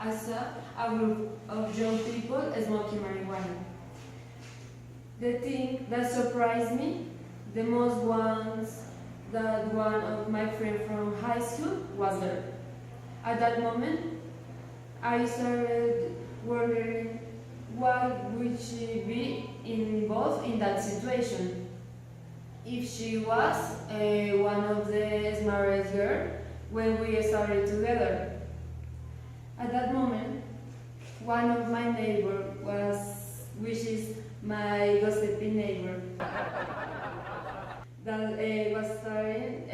I saw a group of young people smoking marijuana. The thing that surprised me the most was that one of my friends from high school was there. At that moment, I started wondering what would she be involved in that situation. If she was one of the smartest girls when we started together. At that moment, one of my neighbors which is my gossipy neighbor, that was starting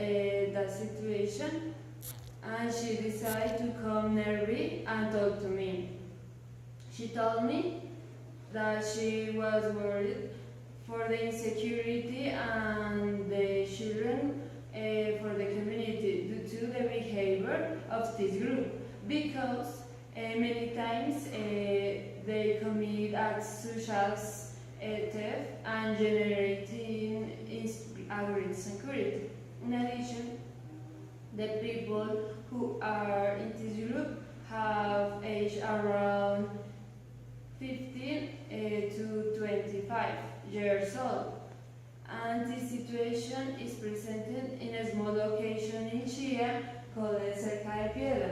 that situation, and she decided to come near me and talk to me. She told me that she was worried for the insecurity and the children for the community due to the behavior of this group, because many times they commit acts such as theft and generating aggressive insecurity. In addition, the people who are in this group have age around 15 to 25 years old, and this situation is presented in a small location in Chile called Cerca de Piedra.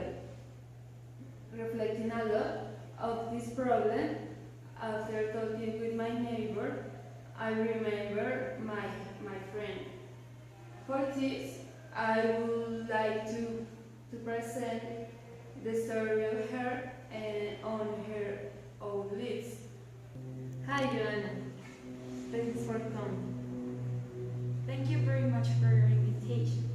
Reflecting a lot of this problem, after talking with my neighbor, I remember my friend. For this, I would like to present the story of her on her own lips. Hi, Joanna. Thanks for coming. Thank you very much for your invitation.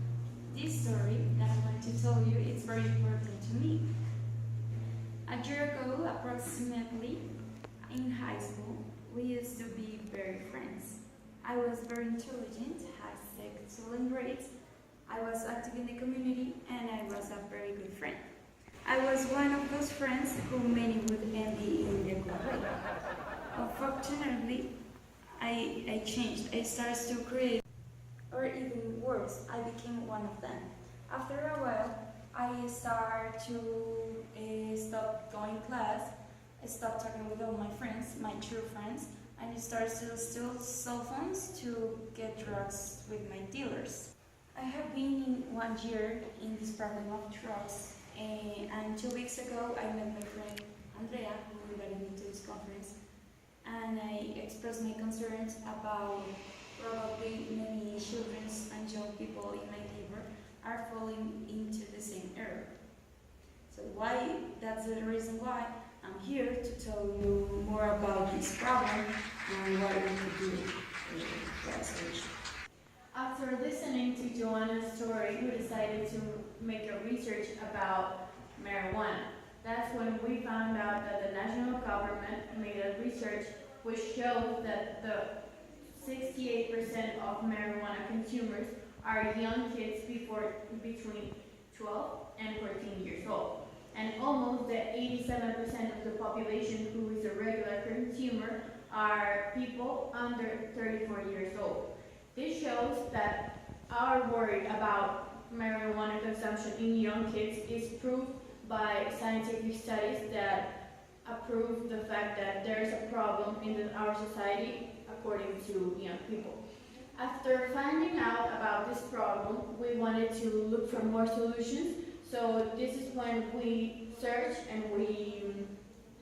This story that I want to tell you is very important to me. A year ago, approximately, in high school, we used to be very friends. I was very intelligent, had excellent grades, I was active in the community, and I was a very good friend. I was one of those friends who many would envy in a good way. Unfortunately, I changed. I started to create, or even worse, I became one of them. After a while, I started to stop going class. I stopped talking with all my friends, my true friends, and I started to steal cell phones to get drugs with my dealers. I have been in 1 year in this problem of drugs, and 2 weeks ago I met my friend Andrea, who invited me to this conference, and I expressed my concerns about probably many children and young people in my neighbor are falling into the same error. So that's the reason why I'm here to tell you more about this problem and what we can do for a solution. After listening to Joanna's story, we decided to make a research about marijuana. That's when we found out that the national government made a research which showed that the 68% of marijuana consumers are young kids between 12 and 14 years old. And almost the 87% of the population who is a regular consumer are people under 34 years old. This shows that our worry about marijuana consumption in young kids is proved by scientific studies that approve the fact that there is a problem in our society according to young people. After finding out about this problem, we wanted to look for more solutions. So this is when we searched and we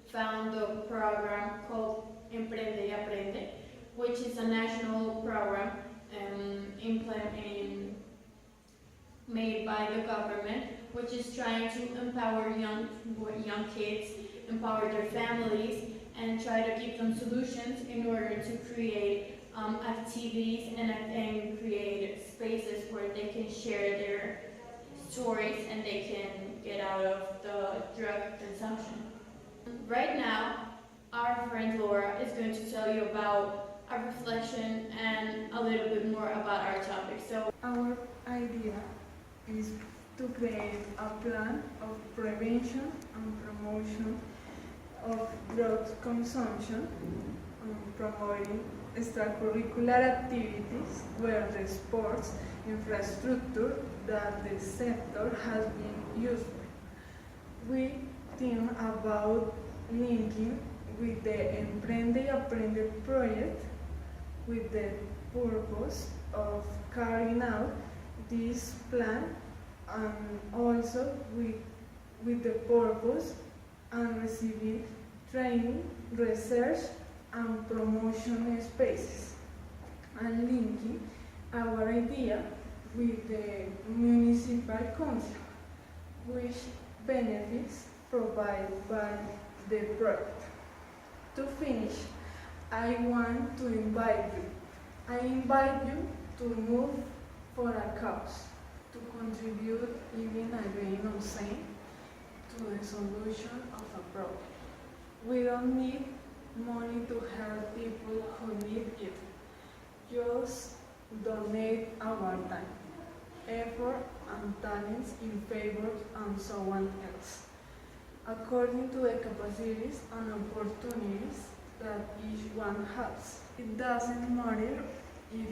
found a program called Emprende y Aprende, which is a national program made by the government, which is trying to empower young kids, empower their families, and try to give them solutions in order to create activities and create spaces where they can share their stories and they can get out of the drug consumption. Right now, our friend Laura is going to tell you about a reflection and a little bit more about our topic. So our idea is to create a plan of prevention and promotion of drug consumption, promoting extracurricular activities where the sports infrastructure that the sector has been used for. We think about linking with the Emprende y Aprende project with the purpose of carrying out this plan and also with the purpose and receiving training, research and promotion spaces and linking our idea with the municipal council, which benefits provided by the project. To finish, I want to invite you. I invite you to move for a cause, to contribute even a grain of sand to the solution of a problem. We don't need money to help people who need it. Just donate our time, effort, and talents in favor of someone else, according to the capacities and opportunities that each one has. It doesn't matter if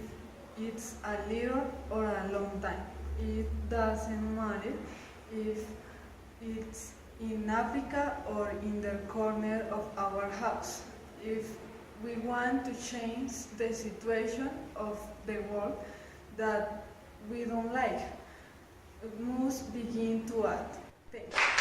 it's a little or a long time. It doesn't matter if it's in Africa or in the corner of our house. If we want to change the situation of the world that we don't like, we must begin to act. Thank you.